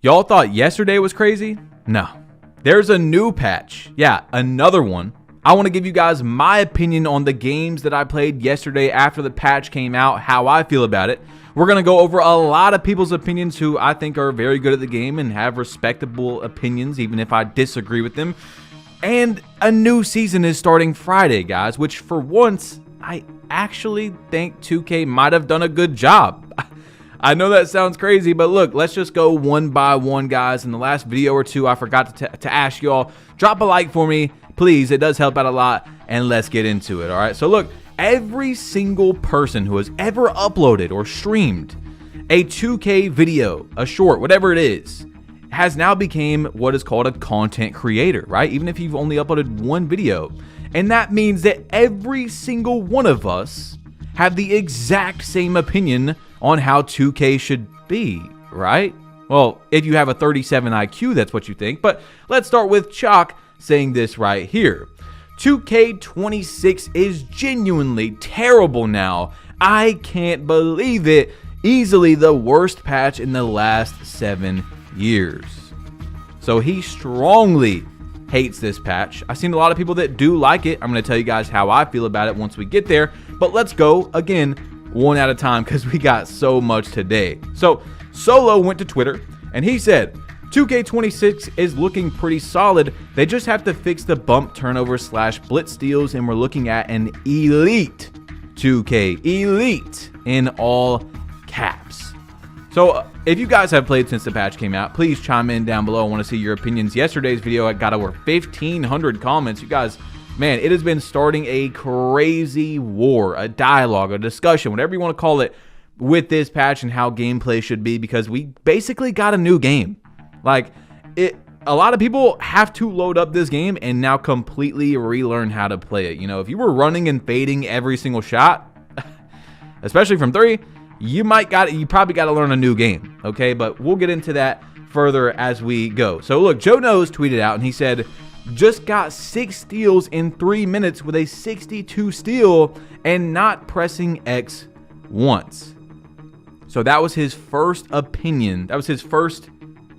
Y'all thought yesterday was crazy? No. There's a new patch. Yeah, another one. I want to give you guys my opinion on the games that I played yesterday after the patch came out, how I feel about it. We're going to go over a lot of people's opinions who I think are very good at the game and have respectable opinions, even if I disagree with them. And a new season is starting Friday, guys, which for once, I actually think 2K might have done a good job. I know that sounds crazy, but look, let's just go one by one, guys. In the last video or two, I forgot to ask y'all, drop a like for me, please. It does help out a lot, and let's get into it, all right? So look, every single person who has ever uploaded or streamed a 2K video, a short, whatever it is, has now become what is called a content creator, right? Even if you've only uploaded one video. And that means that every single one of us have the exact same opinion on how 2K should be, right? Well, if you have a 37 IQ, that's what you think. But let's start with Chalk saying this right here. 2K26 is genuinely terrible now. I can't believe it. Easily the worst patch in the last 7 years. So he strongly hates this patch. I've seen a lot of people that do like it. I'm going to tell you guys how I feel about it once we get there. But let's go, again, one at a time because we got so much today. So Solo went to Twitter and he said, 2K26 is looking pretty solid. They just have to fix the bump turnover / blitz steals, and we're looking at an elite 2K. Elite in all caps. So if you guys have played since the patch came out, please chime in down below. I want to see your opinions. Yesterday's video, I got over 1,500 comments. You guys, man, it has been starting a crazy war, a dialogue, a discussion, whatever you want to call it, with this patch and how gameplay should be, because we basically got a new game. Like, a lot of people have to load up this game and now completely relearn how to play it. You know, if you were running and fading every single shot, especially from 3, you probably got to learn a new game, okay? But we'll get into that further as we go. So look, Joe Knows tweeted out and he said, just got 6 steals in 3 minutes with a 62 steal and not pressing X once. So that was his first opinion. That was his first,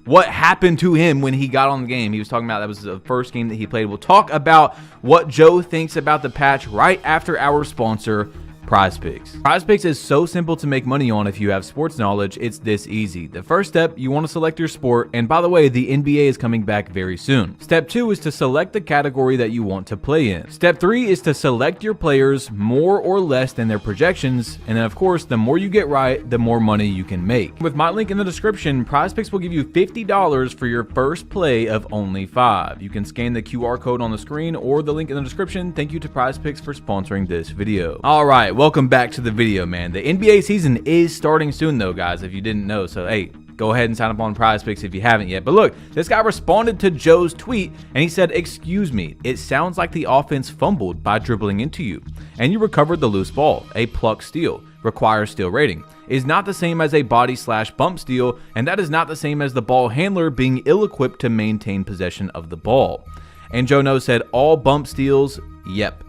what happened to him when he got on the game. He was talking about that was the first game that he played. We'll talk about what Joe thinks about the patch right after our sponsor, PrizePicks. PrizePicks is so simple to make money on if you have sports knowledge. It's this easy. The first step, you want to select your sport, and by the way, the NBA is coming back very soon. Step 2 is to select the category that you want to play in. Step 3 is to select your players more or less than their projections, and then of course, the more you get right, the more money you can make. With my link in the description, PrizePicks will give you $50 for your first play of only 5. You can scan the QR code on the screen or the link in the description. Thank you to PrizePicks for sponsoring this video. All right, welcome back to the video, man. The NBA season is starting soon though, guys, if you didn't know. So hey, go ahead and sign up on PrizePicks if you haven't yet. But look, this guy responded to Joe's tweet and he said, excuse me, it sounds like the offense fumbled by dribbling into you and you recovered the loose ball. A pluck steal requires steal rating, is not the same as a body / bump steal, and that is not the same as the ball handler being ill-equipped to maintain possession of the ball. And Joe Knows said, all bump steals, yep.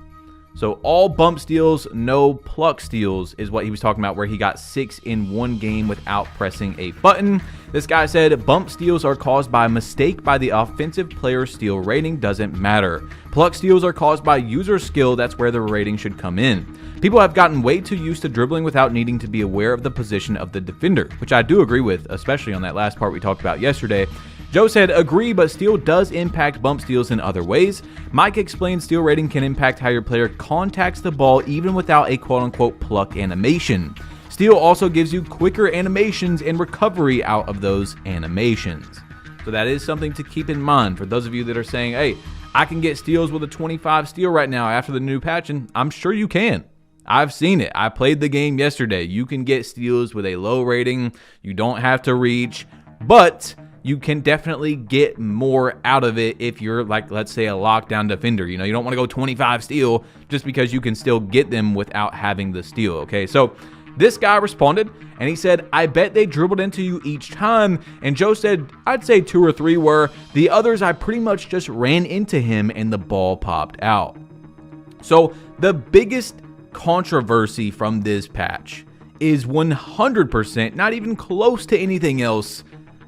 So all bump steals, no pluck steals is what he was talking about, where he got 6 in one game without pressing a button. This guy said bump steals are caused by mistake by the offensive player's steal rating, doesn't matter. Pluck steals are caused by user skill, that's where the rating should come in. People have gotten way too used to dribbling without needing to be aware of the position of the defender, which I do agree with, especially on that last part we talked about yesterday. Joe said, agree, but steal does impact bump steals in other ways. Mike explained steal rating can impact how your player contacts the ball even without a quote-unquote pluck animation. Steal also gives you quicker animations and recovery out of those animations. So that is something to keep in mind for those of you that are saying, hey, I can get steals with a 25 steal right now after the new patch, and I'm sure you can. I've seen it. I played the game yesterday. You can get steals with a low rating. You don't have to reach, but you can definitely get more out of it if you're, like, let's say a lockdown defender. You know, you don't want to go 25 steal just because you can still get them without having the steal, okay? So this guy responded and he said, I bet they dribbled into you each time. And Joe said, I'd say 2 or 3 were. The others, I pretty much just ran into him and the ball popped out. So the biggest controversy from this patch is 100%, not even close to anything else,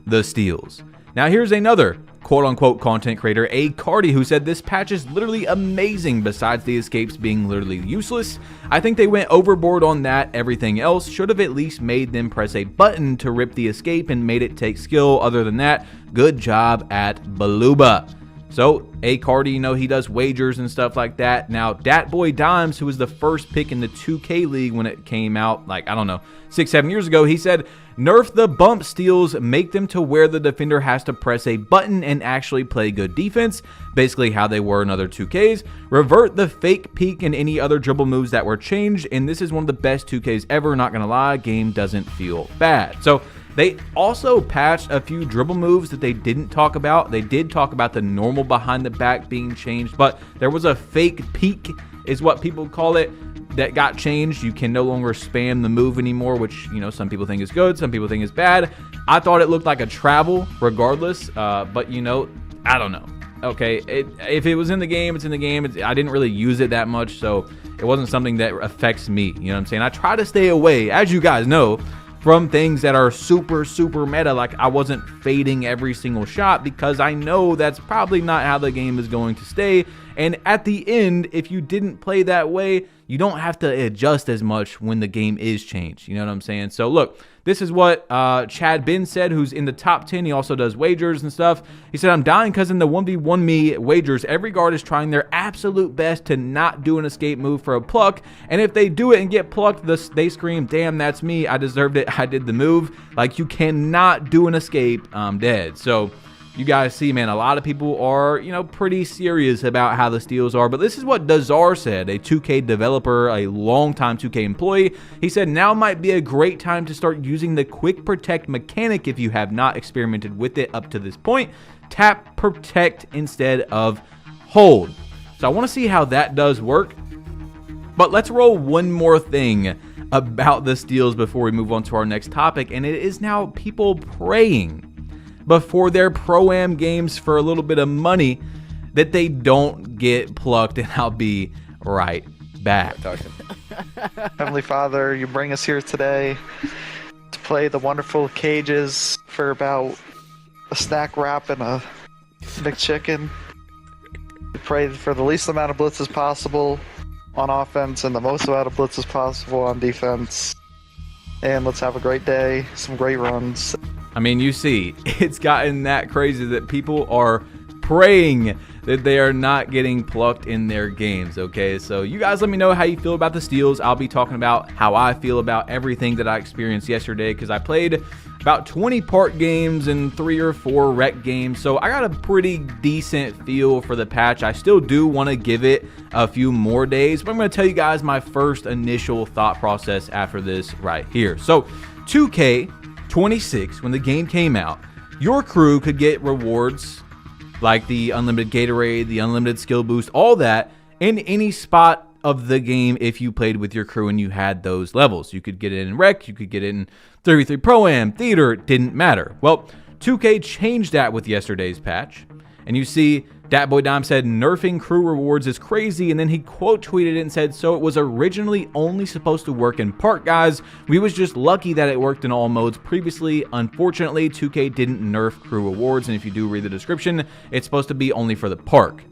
the steals. Now here's another quote-unquote content creator, Acardi, who said this patch is literally amazing besides the escapes being literally useless. I think they went overboard on that. Everything else should have at least made them press a button to rip the escape and made it take skill. Other than that, good job at Baluba. So Acardi, you know, he does wagers and stuff like that. Now DatBoy Dimes, who was the first pick in the 2K League when it came out, like, I don't know, 6-7 years ago, he said, nerf the bump steals, make them to where the defender has to press a button and actually play good defense, basically how they were in other 2Ks. Revert the fake peek and any other dribble moves that were changed, and this is one of the best 2Ks ever, not gonna lie, game doesn't feel bad. So they also patched a few dribble moves that they didn't talk about. They did talk about the normal behind the back being changed, but there was a fake peek is what people call it that got changed. You can no longer spam the move anymore, which, you know, some people think is good, some people think is bad. I thought it looked like a travel regardless, but, you know, I don't know. Okay, if it was in the game, it's in the game. I didn't really use it that much, so it wasn't something that affects me. You know what I'm saying? I try to stay away, as you guys know, from things that are super meta. Like, I wasn't fading every single shot because I know that's probably not how the game is going to stay. And at the end, if you didn't play that way, you don't have to adjust as much when the game is changed. You know what I'm saying? So look, this is what Chad Ben said, who's in the top 10. He also does wagers and stuff. He said, I'm dying because in the 1v1 me wagers, every guard is trying their absolute best to not do an escape move for a pluck. And if they do it and get plucked, they scream, damn, that's me. I deserved it. I did the move. Like, you cannot do an escape. I'm dead. So you guys see, man, a lot of people are, you know, pretty serious about how the steals are. But this is what Dazar said, a 2K developer, a longtime 2K employee. He said, now might be a great time to start using the quick protect mechanic if you have not experimented with it up to this point. Tap protect instead of hold. So I want to see how that does work. But let's roll one more thing about the steals before we move on to our next topic. And it is now people praying before their Pro-Am games for a little bit of money that they don't get plucked, and I'll be right back. Heavenly Father, you bring us here today to play the wonderful cages for about a snack wrap and a McChicken. We pray for the least amount of blitzes possible on offense and the most amount of blitzes possible on defense. And let's have a great day, some great runs. I mean, you see, it's gotten that crazy that people are praying that they are not getting plucked in their games, okay? So you guys let me know how you feel about the steals. I'll be talking about how I feel about everything that I experienced yesterday because I played about 20 park games and 3 or 4 rec games, so I got a pretty decent feel for the patch. I still do want to give it a few more days, but I'm going to tell you guys my first initial thought process after this right here. So 2K26, when the game came out, your crew could get rewards like the unlimited Gatorade, the unlimited skill boost, all that in any spot of the game if you played with your crew and you had those levels. You could get it in rec, you could get it in 33 Pro-Am, theater, it didn't matter. Well, 2K changed that with yesterday's patch, and you see DatBoy Dime said nerfing crew rewards is crazy, and then he quote tweeted it and said, so it was originally only supposed to work in park, guys. We was just lucky that it worked in all modes previously. Unfortunately, 2K didn't nerf crew rewards, and if you do read the description, it's supposed to be only for the park.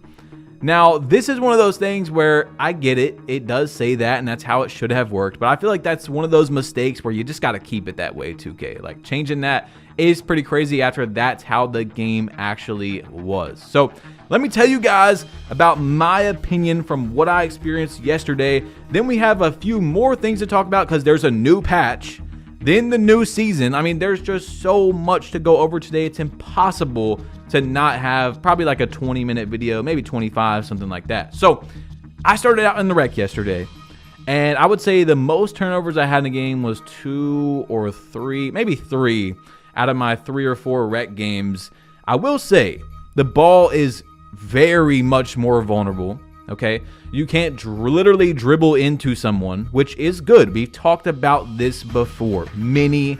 Now, this is one of those things where I get it. It does say that, and that's how it should have worked. But I feel like that's one of those mistakes where you just got to keep it that way, 2K. Like, changing that is pretty crazy after that's how the game actually was. So let me tell you guys about my opinion from what I experienced yesterday. Then we have a few more things to talk about because there's a new patch. Then the new season. I mean, there's just so much to go over today. It's impossible to not have probably like a 20-minute video, maybe 25, something like that. So I started out in the rec yesterday, and I would say the most turnovers I had in the game was 2 or 3, maybe 3 out of my 3 or 4 rec games. I will say the ball is very much more vulnerable. Okay, you can't literally dribble into someone, which is good. We've talked about this before many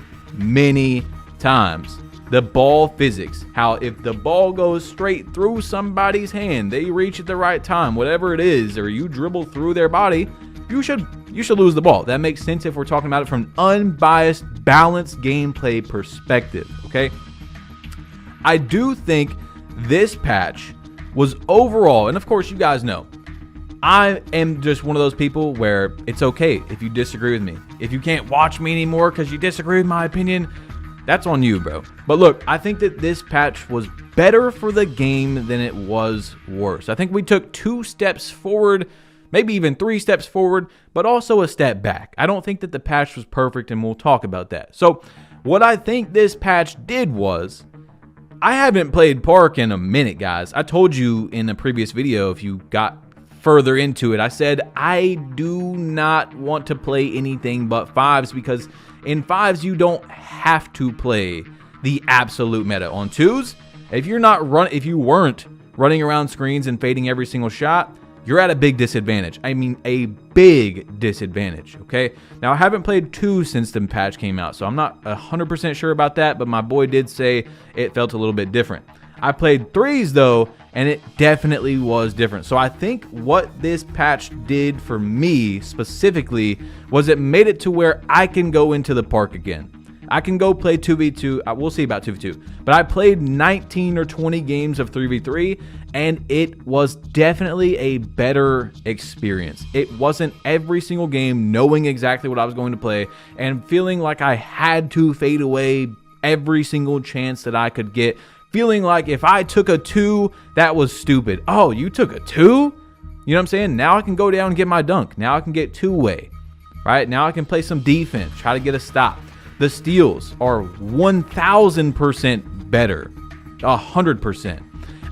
times. The ball physics, how if the ball goes straight through somebody's hand, they reach at the right time, whatever it is, or you dribble through their body, you should lose the ball. That makes sense if we're talking about it from an unbiased, balanced gameplay perspective. Okay, I do think this patch was overall, and of course you guys know, I am just one of those people where it's okay if you disagree with me. If you can't watch me anymore because you disagree with my opinion, that's on you, bro. But look, I think that this patch was better for the game than it was worse. I think we took 2 steps forward, maybe even 3 steps forward, but also a step back. I don't think that the patch was perfect, and we'll talk about that. So what I think this patch did was, I haven't played Park in a minute, guys. I told you in a previous video, if you got further into it, I said I do not want to play anything but 5s, because in 5s you don't have to play the absolute meta. On 2s, if you weren't running around screens and fading every single shot, you're at a big disadvantage. I mean, a big disadvantage, okay? Now, I haven't played 2 since the patch came out, so I'm not 100% sure about that, but my boy did say it felt a little bit different. I played 3s, though, and it definitely was different. So I think what this patch did for me specifically was it made it to where I can go into the park again. I can go play 2v2. We'll see about 2v2. But I played 19 or 20 games of 3v3, and it was definitely a better experience. It wasn't every single game knowing exactly what I was going to play and feeling like I had to fade away every single chance that I could get. Feeling like if I took a 2, that was stupid. Oh, you took a 2? You know what I'm saying? Now I can go down and get my dunk. Now I can get 2-way. Right? Now I can play some defense, try to get a stop. The steals are 1,000% better. 100%.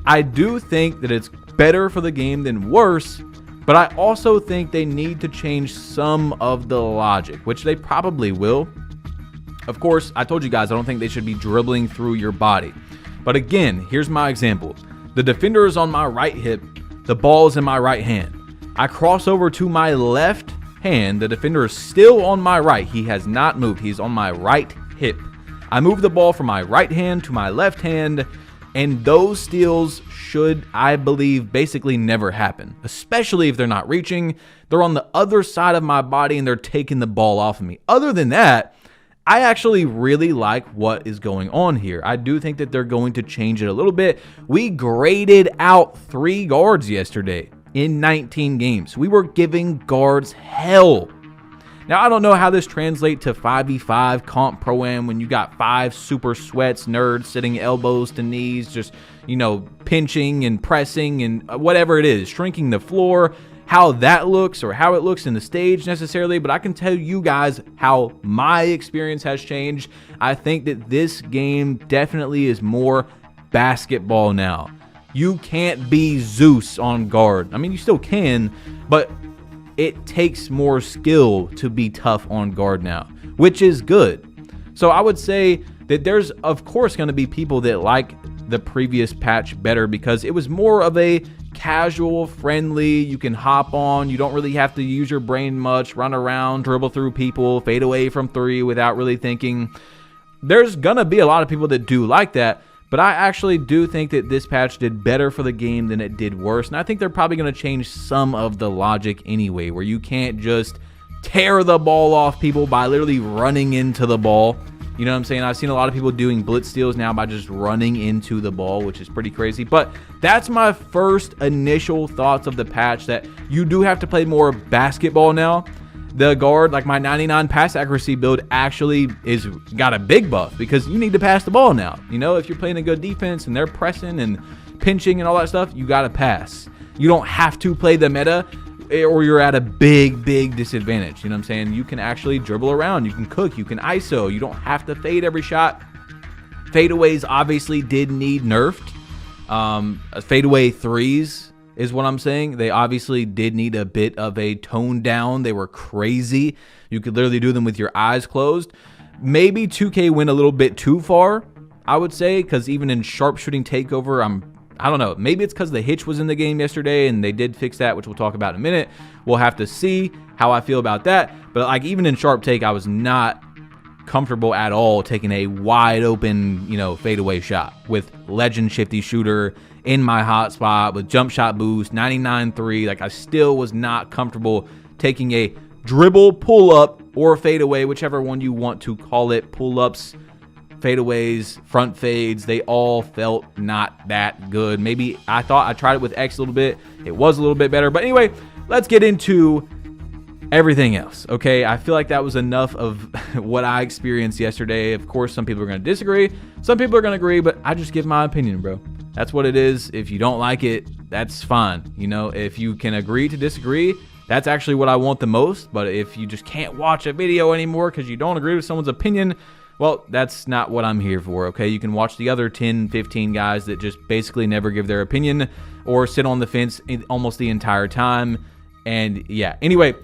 I do think that it's better for the game than worse, but I also think they need to change some of the logic, which they probably will. Of course, I told you guys I don't think they should be dribbling through your body. But again, here's my example. The defender is on my right hip. The ball is in my right hand. I cross over to my left hand. The defender is still on my right. He has not moved. He's on my right hip. I move the ball from my right hand to my left hand, and those steals should, I believe, basically never happen, especially if they're not reaching. They're on the other side of my body, and they're taking the ball off of me. Other than that, I actually really like what is going on here. I do think that they're going to change it a little bit. We graded out 3 guards yesterday in 19 games. We were giving guards hell. Now, I don't know how this translates to 5v5 comp pro-am when you got 5 super sweats nerds sitting elbows to knees, just, you know, pinching and pressing and whatever it is, shrinking the floor. How that looks or how it looks in the stage necessarily, but I can tell you guys how my experience has changed. I think that this game definitely is more basketball now. You can't be Zeus on guard. I mean, you still can, but it takes more skill to be tough on guard now, which is good. So I would say that there's, of course, going to be people that like the previous patch better because it was more of a casual, friendly, you can hop on, you don't really have to use your brain much, run around, dribble through people, fade away from 3 without really thinking. There's gonna be a lot of people that do like that, but I actually do think that this patch did better for the game than it did worse, and I think they're probably gonna change some of the logic anyway, where you can't just tear the ball off people by literally running into the ball. You know what I'm saying? I've seen a lot of people doing blitz steals now by just running into the ball, which is pretty crazy. But that's my first initial thoughts of the patch, that you do have to play more basketball now. The guard, like my 99 pass accuracy build, actually is got a big buff because you need to pass the ball now. You know, if you're playing a good defense and they're pressing and pinching and all that stuff, you got to pass. You don't have to play the meta or you're at a big disadvantage. You know what I'm saying? You can actually dribble around. You can cook. You can ISO. You don't have to fade every shot. Fadeaways obviously did need nerfed. Fadeaway 3s is what I'm saying. They obviously did need a bit of a tone down. They were crazy. You could literally do them with your eyes closed. Maybe 2K went a little bit too far, I would say, because even in sharpshooting takeover, I don't know. Maybe it's because the hitch was in the game yesterday and they did fix that, which we'll talk about in a minute. We'll have to see how I feel about that. But like even in sharp take, I was not comfortable at all taking a wide open, you know, fadeaway shot with legend shifty shooter in my hot spot with jump shot boost, 99-3. Like I still was not comfortable taking a dribble pull up or fadeaway, whichever one you want to call it, pull ups, fadeaways, front fades, they all felt not that good. Maybe I thought I tried it with X a little bit. It was a little bit better. But anyway, let's get into everything else, okay? I feel like that was enough of what I experienced yesterday. Of course, some people are going to disagree. Some people are going to agree, but I just give my opinion, bro. That's what it is. If you don't like it, that's fine. You know, if you can agree to disagree, that's actually what I want the most. But if you just can't watch a video anymore because you don't agree with someone's opinion, well, that's not what I'm here for, okay? You can watch the other 10, 15 guys that just basically never give their opinion or sit on the fence almost the entire time. And yeah, anyway,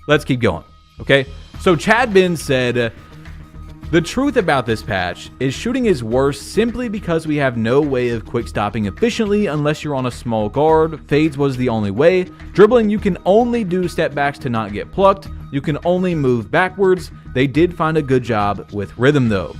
let's keep going, okay? So Chad Benz said, the truth about this patch is shooting is worse simply because we have no way of quick stopping efficiently unless you're on a small guard. Fades was the only way. Dribbling, you can only do step backs to not get plucked. You can only move backwards. They did find a good job with rhythm though.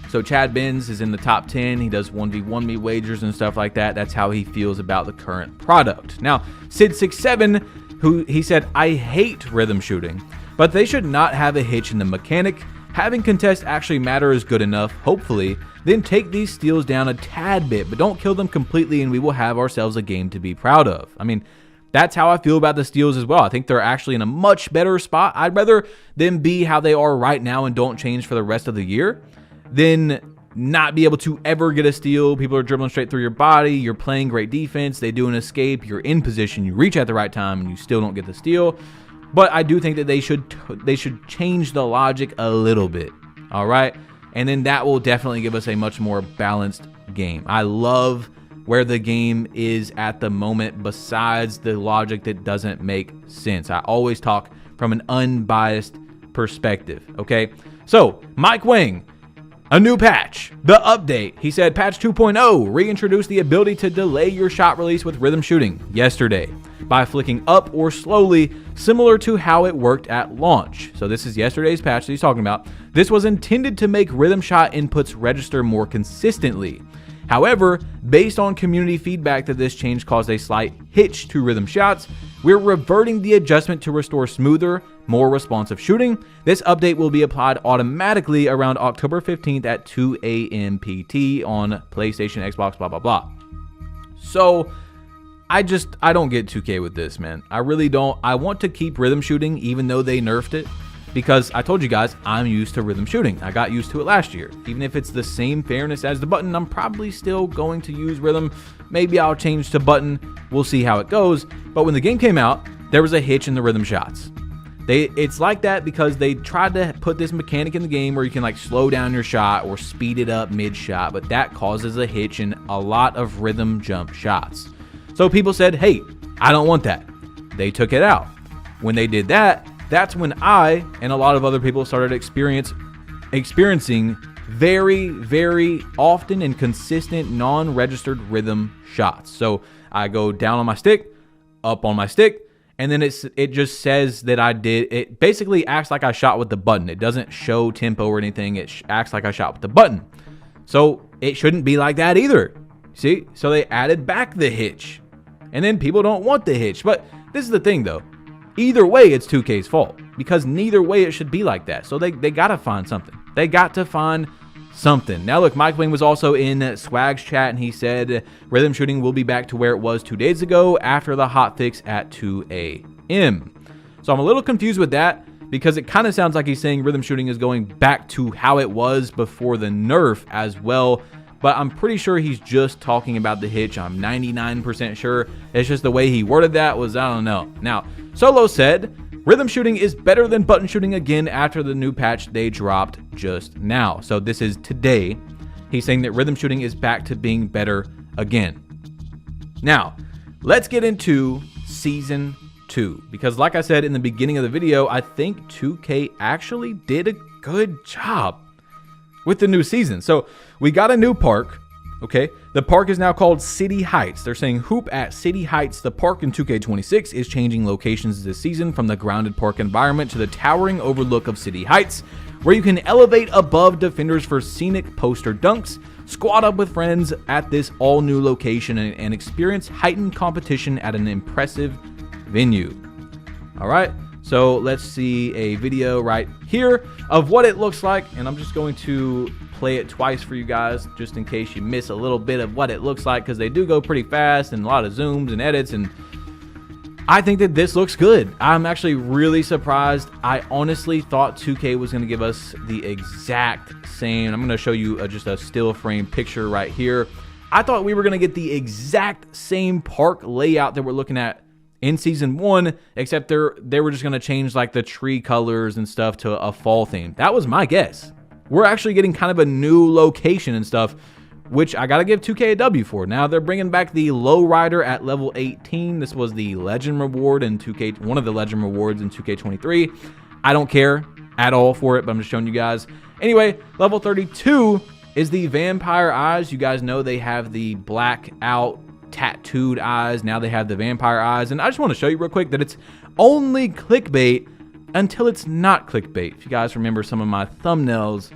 So Chad Benz is in the top 10. He does 1v1 me wagers and stuff like that. That's how he feels about the current product. Now, Sid67, who he said, I hate rhythm shooting, but they should not have a hitch in the mechanic. Having contests actually matter is good enough, hopefully. Then take these steals down a tad bit, but don't kill them completely and we will have ourselves a game to be proud of. I mean, that's how I feel about the steals as well. I think they're actually in a much better spot. I'd rather them be how they are right now and don't change for the rest of the year than not be able to ever get a steal. People are dribbling straight through your body. You're playing great defense. They do an escape. You're in position. You reach at the right time and you still don't get the steal. But I do think that they should change the logic a little bit, all right? And then that will definitely give us a much more balanced game. I love where the game is at the moment besides the logic that doesn't make sense. I always talk from an unbiased perspective, okay? So, Mike Wang, a new patch, the update. He said patch 2.0 reintroduced the ability to delay your shot release with rhythm shooting yesterday by flicking up or slowly, similar to how it worked at launch. So this is yesterday's patch that he's talking about. This was intended to make rhythm shot inputs register more consistently. However, based on community feedback that this change caused a slight hitch to rhythm shots, we're reverting the adjustment to restore smoother, more responsive shooting. This update will be applied automatically around October 15th at 2 a.m. PT on PlayStation, Xbox, blah, blah, blah. So I don't get 2K with this, man. I really don't. I want to keep rhythm shooting even though they nerfed it because I told you guys I'm used to rhythm shooting. I got used to it last year. Even if it's the same fairness as the button, I'm probably still going to use rhythm. Maybe I'll change to button. We'll see how it goes. But when the game came out, there was a hitch in the rhythm shots. It's like that because they tried to put this mechanic in the game where you can like slow down your shot or speed it up mid-shot, but that causes a hitch in a lot of rhythm jump shots. So people said, hey, I don't want that. They took it out. When they did that, that's when I and a lot of other people started experiencing very, very often and consistent non-registered rhythm shots. So I go down on my stick, up on my stick, and then it just says that I did. It basically acts like I shot with the button. It doesn't show tempo or anything. It acts like I shot with the button. So it shouldn't be like that either. See? So they added back the hitch. And then people don't want the hitch. But this is the thing, though. Either way, it's 2K's fault. Because neither way it should be like that. So they got to find something. They got to find something. Now, look, Mike Wing was also in Swag's chat, and he said rhythm shooting will be back to where it was 2 days ago after the hotfix at 2 a.m. So I'm a little confused with that because it kind of sounds like he's saying rhythm shooting is going back to how it was before the nerf as well. But I'm pretty sure he's just talking about the hitch. I'm 99% sure. It's just the way he worded that was, I don't know. Now, Solo said, rhythm shooting is better than button shooting again after the new patch they dropped just now. So this is today. He's saying that rhythm shooting is back to being better again. Now, let's get into Season 2. Because like I said in the beginning of the video, I think 2K actually did a good job with the new season. So we got a new park, okay? The park is now called City Heights. They're saying hoop at City Heights. The park in 2K26 is changing locations this season from the grounded park environment to the towering overlook of City Heights, where you can elevate above defenders for scenic poster dunks, squad up with friends at this all new location, and experience heightened competition at an impressive venue. All right. So let's see a video right here of what it looks like, and I'm just going to play it twice for you guys, just in case you miss a little bit of what it looks like, because they do go pretty fast and a lot of zooms and edits, and I think that this looks good. I'm actually really surprised. I honestly thought 2K was going to give us the exact same. I'm going to show you just a still frame picture right here. I thought we were going to get the exact same park layout that we're looking at in Season 1, except they were just going to change like the tree colors and stuff to a fall theme. That was my guess. We're actually getting kind of a new location and stuff, which I got to give 2K a W for. Now they're bringing back the Lowrider at level 18. This was the Legend Reward in 2K, one of the Legend Rewards in 2K23. I don't care at all for it, but I'm just showing you guys. Anyway, level 32 is the Vampire Eyes. You guys know they have the black out tattooed eyes. Now they have the Vampire Eyes. And I just want to show you real quick that it's only clickbait until it's not clickbait. If you guys remember some of my thumbnails.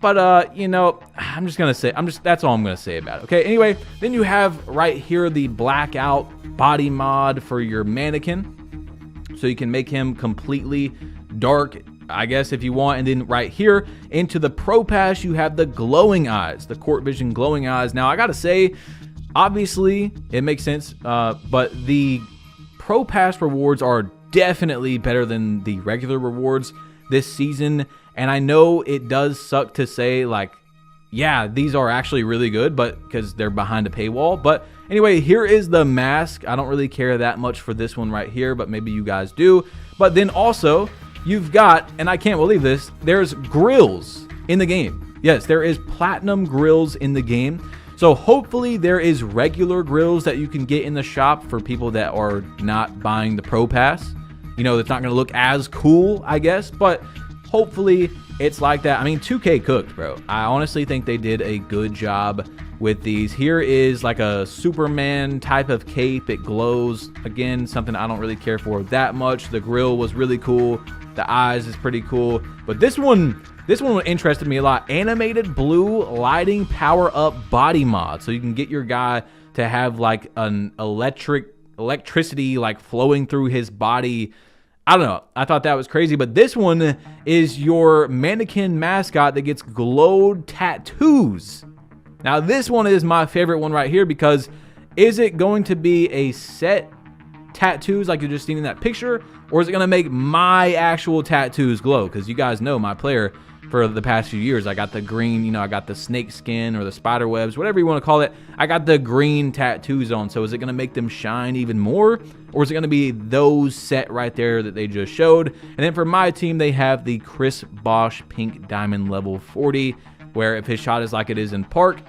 But, you know, I'm just going to say, that's all I'm going to say about it. Okay, anyway, then you have right here the blackout body mod for your mannequin. So you can make him completely dark, I guess, if you want. And then right here into the Pro Pass, you have the glowing eyes, the Court Vision glowing eyes. Now, I got to say, obviously, it makes sense, but the Pro Pass rewards are definitely better than the regular rewards this season. And I know it does suck to say, like, yeah, these are actually really good, but because they're behind a paywall. But anyway, here is the mask. I don't really care that much for this one right here, but maybe you guys do. But then also, you've got, and I can't believe this, there's grills in the game. Yes, there is platinum grills in the game. So hopefully there is regular grills that you can get in the shop for people that are not buying the Pro Pass. You know, it's not going to look as cool, I guess, but hopefully it's like that. I mean, 2K cooked, bro. I honestly think they did a good job with these. Here is like a Superman type of cape. It glows. Again, something I don't really care for that much. The grill was really cool. The eyes is pretty cool. But this one interested me a lot. Animated blue lighting power up body mod. So you can get your guy to have like an electricity like flowing through his body. I don't know. I thought that was crazy. But this one is your mannequin mascot that gets glowed tattoos. Now this one is my favorite one right here, because is it going to be a set tattoos like you're just seeing in that picture, or is it going to make my actual tattoos glow? Because you guys know my player for the past few years, I got the green, you know, I got the snake skin or the spider webs, whatever you want to call it. I got the green tattoos on. So is it going to make them shine even more, or is it going to be those set right there that they just showed? And then for my team, they have the Chris Bosh pink diamond level 40, where if his shot is like it is in Park,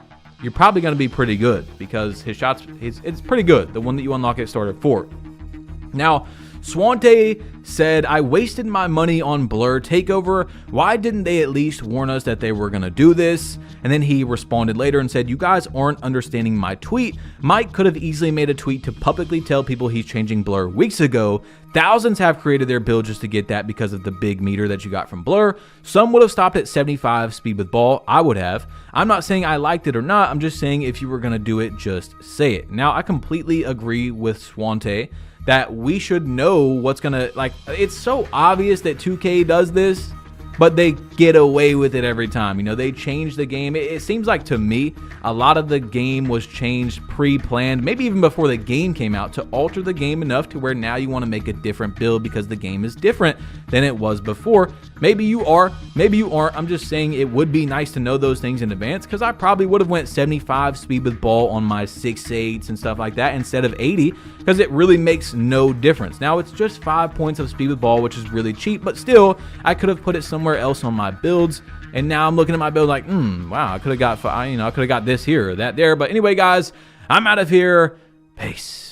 you're probably going to be pretty good, because his shots, it's pretty good, the one that you unlock at starter 4. Now, Swante said, I wasted my money on Blur Takeover. Why didn't they at least warn us that they were going to do this? And then he responded later and said, you guys aren't understanding my tweet. Mike could have easily made a tweet to publicly tell people he's changing Blur weeks ago. Thousands have created their build just to get that because of the big meter that you got from Blur. Some would have stopped at 75 speed with ball. I would have. I'm not saying I liked it or not. I'm just saying if you were going to do it, just say it. Now, I completely agree with Swante that we should know what's gonna, like, it's so obvious that 2K does this, but they get away with it every time. You know, they change the game. It seems like to me, a lot of the game was changed pre-planned, maybe even before the game came out, to alter the game enough to where now you want to make a different build because the game is different than it was before. Maybe you are, maybe you aren't. I'm just saying it would be nice to know those things in advance, because I probably would have went 75 speed with ball on my 6.8s and stuff like that instead of 80, because it really makes no difference. Now it's just 5 points of speed with ball, which is really cheap, but still I could have put it somewhere else on my builds, and now I'm looking at my build like, wow, I could have got, you know, I could have got this here or that there. But anyway, guys, I'm out of here. Peace.